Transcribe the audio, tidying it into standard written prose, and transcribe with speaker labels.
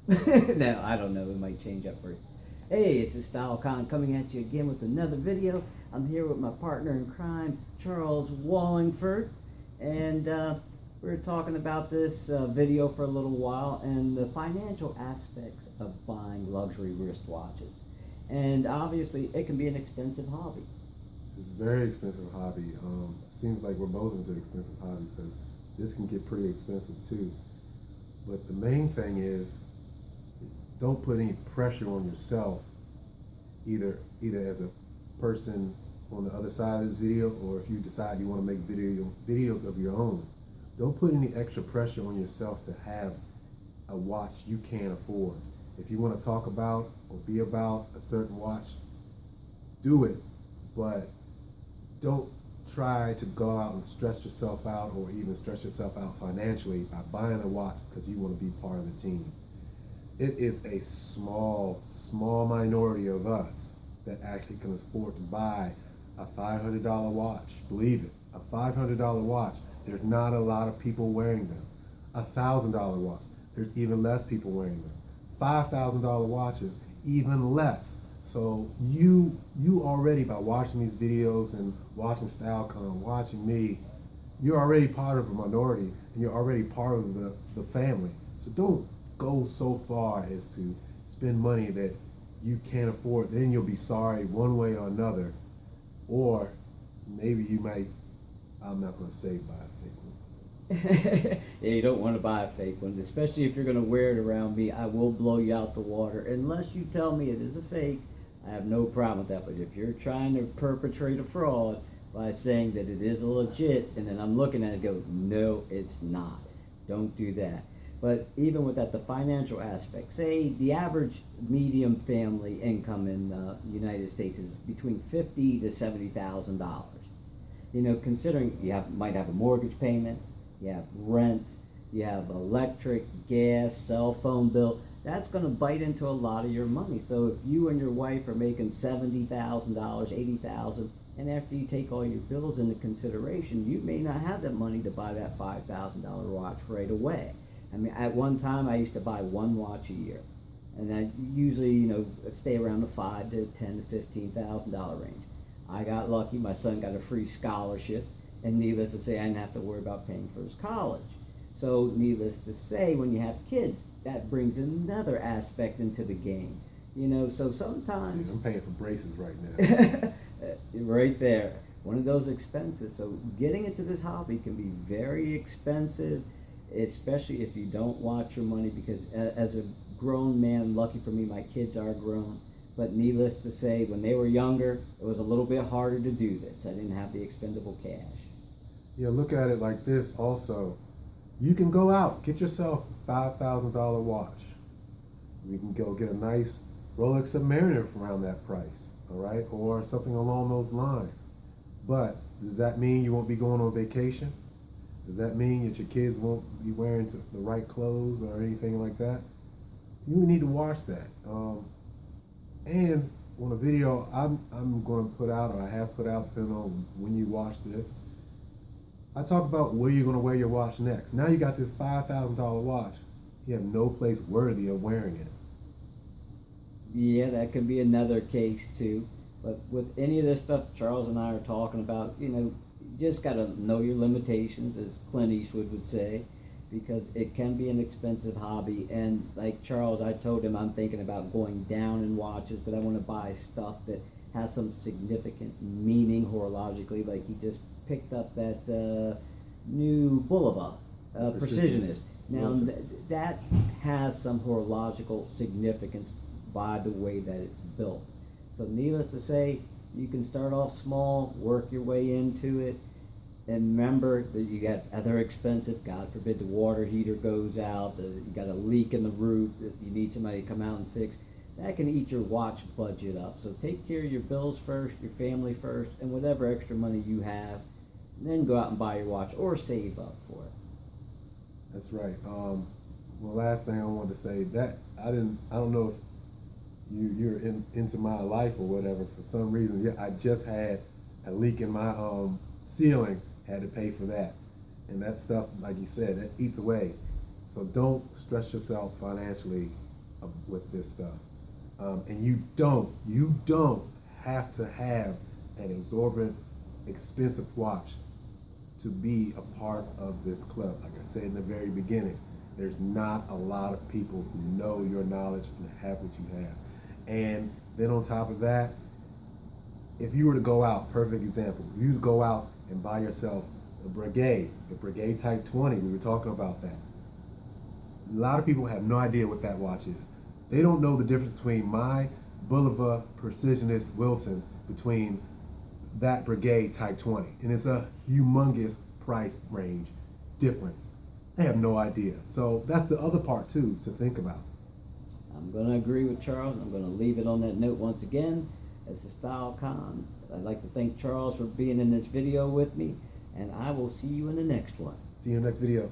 Speaker 1: No, I don't know. It might change up for you. Hey, it's a Style Con coming at you again with another video. I'm here with my partner in crime, Charles Walhingford, and we were talking about this video for a little while and the financial aspects of buying luxury wristwatches. And obviously, it can be an expensive hobby.
Speaker 2: It's a very expensive hobby. Seems like we're both into expensive hobbies because this can get pretty expensive too. But the main thing is, don't put any pressure on yourself, either as a person on the other side of this video, or if you decide you want to make videos of your own. Don't put any extra pressure on yourself to have a watch you can't afford. If you want to talk about or be about a certain watch, do it, but don't try to go out and stress yourself out or even stress yourself out financially by buying a watch because you want to be part of the team. It is a small minority of us that actually can afford to buy a $500 watch. Believe it, a $500 watch. There's not a lot of people wearing them. A $1,000 watch. There's even less people wearing them. $5,000 watches, even less. So you already, by watching these videos and watching StyleCon, watching me, you're already part of a minority and you're already part of the family. So don't go so far as to spend money that you can't afford. Then you'll be sorry one way or another. Or maybe you might, I'm not going to say buy a fake one.
Speaker 1: Yeah, you don't want to buy a fake one, especially if you're going to wear it around me. I will blow you out the water. Unless you tell me it is a fake, I have no problem with that. But if you're trying to perpetrate a fraud by saying that it is a legit, and then I'm looking at it and go, no, it's not. Don't do that. But even with that, the financial aspect, say the average medium family income in the United States is between $50,000 to $70,000. You know, considering you might have a mortgage payment, you have rent, you have electric, gas, cell phone bill, that's going to bite into a lot of your money. So if you and your wife are making $70,000, $80,000, and after you take all your bills into consideration, you may not have that money to buy that $5,000 watch right away. I mean, at one time I used to buy one watch a year, and I usually, stay around the $5,000 to $10,000 to $15,000 range. I got lucky; my son got a free scholarship, and needless to say, I didn't have to worry about paying for his college. So, needless to say, when you have kids, that brings another aspect into the game. So sometimes
Speaker 2: I'm paying for braces right now.
Speaker 1: right there, one of those expenses. So, getting into this hobby can be very expensive, especially if you don't watch your money, because as a grown man, lucky for me, my kids are grown, but needless to say, when they were younger, it was a little bit harder to do this. I didn't have the expendable cash.
Speaker 2: Yeah, look at it like this also. You can go out, get yourself a $5,000 watch. You can go get a nice Rolex Submariner for around that price, all right? Or something along those lines. But does that mean you won't be going on vacation? Does that mean that your kids won't be wearing the right clothes or anything like that? You need to watch that. And on a video I'm going to put out, or I have put out, depending on when you watch this, I talk about where you're going to wear your watch next. Now you got this $5,000 watch. You have no place worthy of wearing it.
Speaker 1: Yeah, that could be another case too. But with any of this stuff Charles and I are talking about, you just got to know your limitations, as Clint Eastwood would say, because it can be an expensive hobby. And like Charles, I told him I'm thinking about going down in watches, but I want to buy stuff that has some significant meaning horologically. Like he just picked up that new Bulova, Precisionist. Now that has some horological significance by the way that it's built. So needless to say, you can start off small, work your way into it, and remember that you got other expenses. God forbid the water heater goes out, you got a leak in the roof that you need somebody to come out and fix. That can eat your watch budget up. So take care of your bills first, your family first, and whatever extra money you have, then go out and buy your watch or save up for it.
Speaker 2: That's right. Well, last thing I wanted to say, that I don't know if you're into my life or whatever. For some reason, yeah, I just had a leak in my ceiling. Had to pay for that, and that stuff, like you said, that eats away. So don't stress yourself financially with this stuff. And you don't have to have an exorbitant, expensive watch to be a part of this club. Like I said in the very beginning, there's not a lot of people who know your knowledge and have what you have. And then on top of that, if you were to go out, perfect example, if you were to go out and buy yourself a Brigade, the Brigade Type 20, we were talking about that. A lot of people have no idea what that watch is. They don't know the difference between my Bulova Precisionist Wilson between that Brigade Type 20. And it's a humongous price range difference. They have no idea. So that's the other part too to think about.
Speaker 1: I'm going to agree with Charles. I'm going to leave it on that note once again. As a Style Con, I'd like to thank Charles for being in this video with me, and I will see you in the next one.
Speaker 2: See you in the next video.